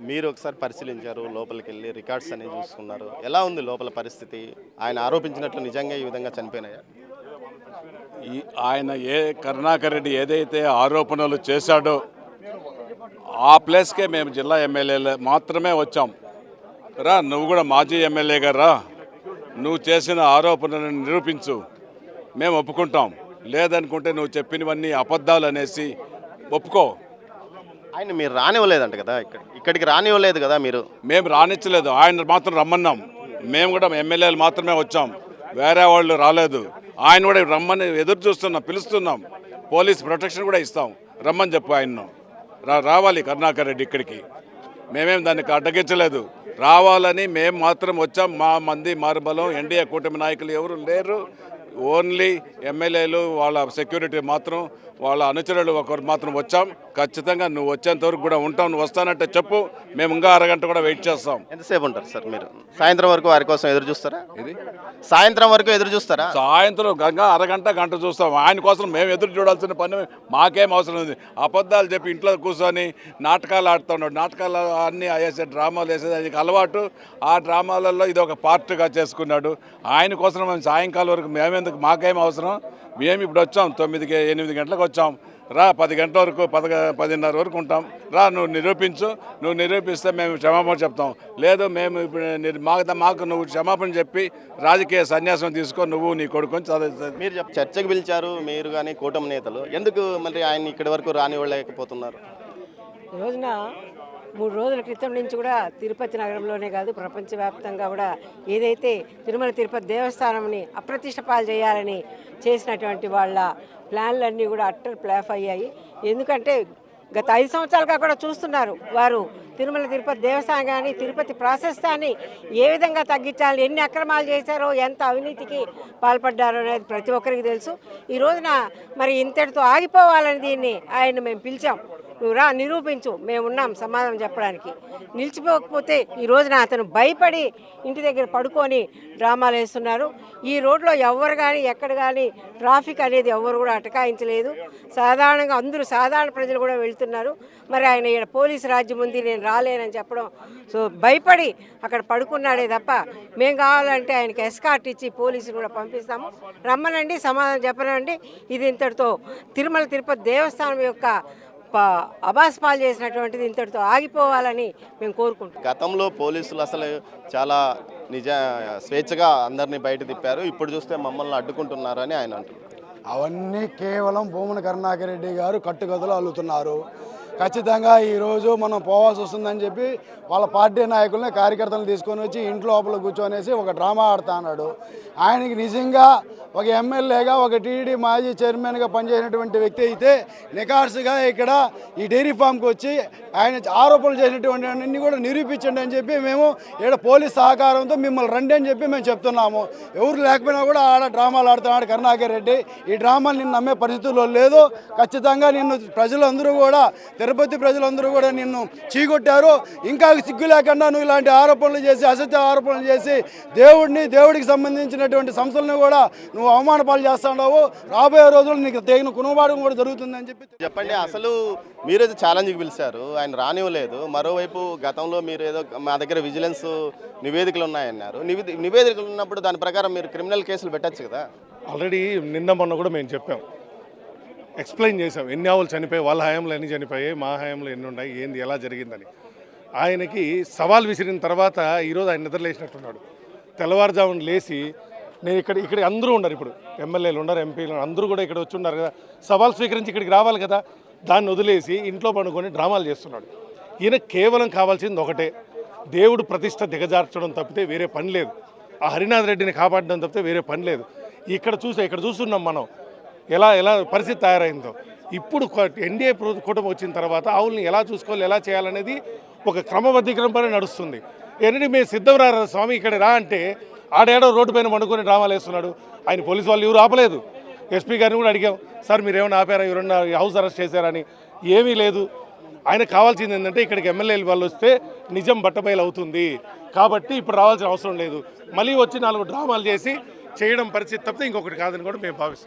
మీరు ఒకసారి పరిశీలించారు, లోపలికి వెళ్ళి రికార్డ్స్ అనేవి చూసుకున్నారు. ఎలా ఉంది లోపల పరిస్థితి? ఆయన ఆరోపించినట్లు నిజంగా ఈ విధంగా చనిపోయినాయా? ఈ ఆయన కరుణాకర్ రెడ్డి ఏదైతే ఆరోపణలు చేశాడో ఆ ప్లేస్కే మేము జిల్లా ఎమ్మెల్యేలు మాత్రమే వచ్చాం. రా, నువ్వు కూడా మాజీ ఎమ్మెల్యేగా రా, నువ్వు చేసిన ఆరోపణలను నిరూపించు, మేము ఒప్పుకుంటాం. లేదనుకుంటే నువ్వు చెప్పినవన్నీ అబద్ధాలు అనేసి ఒప్పుకో. ఆయన మీరు రానివ్వలేదంట కదా, ఇక్కడికి రానివ్వలేదు కదా మీరు? మేము రానిచ్చలేదు, ఆయన మాత్రం రమ్మన్నాం. మేము కూడా ఎమ్మెల్యేలు మాత్రమే వచ్చాం, వేరే వాళ్ళు రాలేదు. ఆయన కూడా రమ్మని ఎదురు చూస్తున్నాం, పిలుస్తున్నాం. పోలీస్ ప్రొటెక్షన్ కూడా ఇస్తాం, రమ్మని చెప్పు ఆయన్ను. రావాలి కరుణాకర్ రెడ్డి ఇక్కడికి. మేమేం దానికి అడ్డగించలేదు, రావాలని మేము మాత్రం వచ్చాం. మా మంది మార్బలం ఎన్డీఏ కూటమి నాయకులు ఎవరు లేరు, ఓన్లీ ఎమ్మెల్యేలు వాళ్ళ సెక్యూరిటీ మాత్రం, వాళ్ళ అనుచరులు ఒకరు మాత్రం వచ్చాం. ఖచ్చితంగా నువ్వు వచ్చేంత వరకు కూడా ఉంటాం. నువ్వు వస్తానంటే చెప్పు, మేము ఇంకా అరగంట కూడా వెయిట్ చేస్తాం. ఎంతసేపు ఉంటారు సార్ మీరు? సాయంత్రం వరకు వారి కోసం ఎదురు చూస్తారా? ఇది సాయంత్రం వరకు ఎదురు చూస్తారా? సాయంత్రం అరగంట గంట చూస్తాం. ఆయన కోసం మేము ఎదురు చూడాల్సిన పని మాకేం అవసరం ఉంది? అబద్ధాలు చెప్పి ఇంట్లో కూర్చొని నాటకాలు ఆడుతున్నాడు. నాటకాలు అన్నీ వేసే డ్రామాలు వేసేది ఆయనకి అలవాటు. ఆ డ్రామాలలో ఇది ఒక పార్ట్గా చేసుకున్నాడు. ఆయన కోసం మేము సాయంకాలం వరకు మేమెందుకు, మాకేం అవసరం? మేము ఇప్పుడు వచ్చాం 8 గంటలకు వచ్చాం. రా, 10 గంటల వరకు 10:30 వరకు ఉంటాం. రా, నువ్వు నిరూపించు. నువ్వు నిరూపిస్తే మేము క్షమాపణ చెప్తాం. లేదు, మేము ఇప్పుడు మాకు నువ్వు క్షమాపణ చెప్పి రాజకీయ సన్యాసం తీసుకో, నువ్వు నీ కొడుకొని. మీరు చర్చకు పిలిచారు మీరు కానీ కూటమి నేతలు, ఎందుకు మరి ఆయన ఇక్కడి వరకు రానివ్వలేకపోతున్నారు? ఈ రోజున 3 రోజుల క్రితం నుంచి కూడా తిరుపతి నగరంలోనే కాదు, ప్రపంచవ్యాప్తంగా కూడా ఏదైతే తిరుమల తిరుపతి దేవస్థానంని అప్రతిష్ట పాలు చేయాలని చేసినటువంటి వాళ్ళ ప్లాన్లన్నీ కూడా అట్టర్ ప్లాఫ్ అయ్యాయి. ఎందుకంటే గత 5 సంవత్సరాలుగా కూడా చూస్తున్నారు వారు తిరుమల తిరుపతి దేవస్థానం కానీ తిరుపతి ప్రాశస్తాన్ని ఏ విధంగా తగ్గించాలి, ఎన్ని అక్రమాలు చేశారో, ఎంత అవినీతికి పాల్పడ్డారో అనేది ప్రతి ఒక్కరికి తెలుసు. ఈ రోజున మరి ఇంతటితో ఆగిపోవాలని దీన్ని ఆయన మేము పిలిచాం. నువ్వు రా, నిరూపించు, మేమున్నాం సమాధానం చెప్పడానికి. నిలిచిపోకపోతే ఈ రోజున అతను భయపడి ఇంటి దగ్గర పడుకొని డ్రామాలు వేస్తున్నారు. ఈ రోడ్లో ఎవరు కానీ ఎక్కడ కానీ ట్రాఫిక్ అనేది ఎవరు కూడా అటకాయించలేదు. సాధారణంగా అందరూ సాధారణ ప్రజలు కూడా వెళ్తున్నారు. మరి ఆయన ఇక్కడ పోలీసు రాజ్యం ఉంది, నేను రాలేనని చెప్పడం, సో భయపడి అక్కడ పడుకున్నాడే తప్ప, మేము కావాలంటే ఆయనకి ఎస్కార్ట్ ఇచ్చి పోలీసులు కూడా పంపిస్తాము, రమ్మనండి, సమాధానం చెప్పనండి. ఇది ఇంతటితో తిరుమల తిరుపతి దేవస్థానం యొక్క అబాస్పాలు చేసినటువంటిది ఇంతటితో ఆగిపోవాలని మేము కోరుకుంటాం. గతంలో పోలీసులు అసలు చాలా స్వేచ్ఛగా అందరినీ బయట తిప్పారు, ఇప్పుడు చూస్తే మమ్మల్ని అడ్డుకుంటున్నారని ఆయన అంటున్నారు. అవన్నీ కేవలం భూమన కరుణాకర్ రెడ్డి గారు కట్టుకథలు అల్లుతున్నారు. ఖచ్చితంగా ఈరోజు మనం పోవాల్సి వస్తుందని చెప్పి వాళ్ళ పార్టీ నాయకుల్ని, కార్యకర్తలను తీసుకొని వచ్చి ఇంట్లో లోపల కూర్చొనేసి ఒక డ్రామా ఆడుతా అన్నాడు. ఆయనకి నిజంగా ఒక ఎమ్మెల్యేగా, ఒక టీడీ మాజీ చైర్మన్గా పనిచేసినటువంటి వ్యక్తి అయితే నికార్సుగా ఇక్కడ ఈ డైరీ ఫామ్కి వచ్చి ఆయన ఆరోపణలు చేసినటువంటి అన్ని కూడా నిరూపించండి అని చెప్పి మేము ఇక్కడ పోలీస్ సహకారంతో మిమ్మల్ని రండి అని చెప్పి మేము చెప్తున్నాము. ఎవరు లేకపోయినా కూడా ఆడ డ్రామాలు ఆడుతున్నాడు కరుణాకర్ రెడ్డి. ఈ డ్రామాలు నిన్ను నమ్మే పరిస్థితుల్లో లేదు. ఖచ్చితంగా నిన్ను ప్రజలందరూ కూడా, తిరుపతి ప్రజలందరూ కూడా నిన్ను చీకొట్టారు. ఇంకా సిగ్గు లేకుండా నువ్వు ఇలాంటి ఆరోపణలు చేసి, అసత్య ఆరోపణలు చేసి దేవుడికి సంబంధించినటువంటి సంస్థలను కూడా నువ్వు అవమాన పాలు చేస్తున్నావు. రాబోయే రోజుల్లో నీకు తగిన కునుబాడం కూడా జరుగుతుందని చెప్పండి. అసలు మీరు ఏదో ఛాలెంజ్కి పిలిచారు, ఆయన రానివ్వలేదు. మరోవైపు గతంలో మీరు ఏదో మా దగ్గర విజిలెన్స్ నివేదికలు ఉన్నాయన్నారు. నివేదికలు ఉన్నప్పుడు దాని ప్రకారం మీరు క్రిమినల్ కేసులు పెట్టచ్చు కదా? ఆల్రెడీ నిన్న మొన్న కూడా మేము చెప్పాం, ఎక్స్ప్లెయిన్ చేసాం. ఎన్ని ఆవులు చనిపోయాయి, వాళ్ళ హయాంలో ఎన్ని చనిపోయాయి, మా హయాంలో ఎన్ని ఉన్నాయి, ఏంది ఎలా జరిగిందని. ఆయనకి సవాల్ విసిరిన తర్వాత ఈరోజు ఆయన నిద్రలేసినట్టున్నాడు. తెల్లవారుజామున లేచి నేను ఇక్కడ అందరూ ఉన్నారు, ఇప్పుడు ఎమ్మెల్యేలు ఉన్నారు, ఎంపీలు అందరూ కూడా ఇక్కడ వచ్చి ఉన్నారు కదా, సవాల్ స్వీకరించి ఇక్కడికి రావాలి కదా. దాన్ని వదిలేసి ఇంట్లో పడుకొని డ్రామాలు చేస్తున్నాడు. ఈయన కేవలం కావాల్సింది ఒకటే, దేవుడు ప్రతిష్ట దిగజార్చడం తప్పితే వేరే పని లేదు. ఆ హరినాథ్ రెడ్డిని కాపాడడం తప్పితే వేరే పని లేదు. ఇక్కడ చూస్తున్నాం మనం ఎలా పరిస్థితి తయారైందో. ఇప్పుడు ఎన్డీఏ కూటమి వచ్చిన తర్వాత ఆవుల్ని ఎలా చూసుకోవాలి, ఎలా చేయాలనేది ఒక క్రమబద్ధీకరణపై నడుస్తుంది. ఎన్ని మేము సిద్ధంరా స్వామి ఇక్కడ రా అంటే ఆడేడో రోడ్డు పైన పండుకొని డ్రామాలు వేస్తున్నాడు. ఆయన పోలీసు వాళ్ళు ఎవరు ఆపలేదు. ఎస్పీ గారిని కూడా అడిగాం, సార్ మీరు ఏమైనా ఆపారా, ఎవరన్నా హౌస్ అరెస్ట్ చేశారని. ఏమీ లేదు. ఆయన కావాల్సింది ఏంటంటే ఇక్కడికి ఎమ్మెల్యేలు వాళ్ళు వస్తే నిజం బట్టబయలు అవుతుంది కాబట్టి ఇప్పుడు రావాల్సిన అవసరం లేదు. మళ్ళీ వచ్చి 4 డ్రామాలు చేసి చేయడం పరిస్థితి తప్పితే ఇంకొకటి కాదని కూడా మేము భావిస్తాం.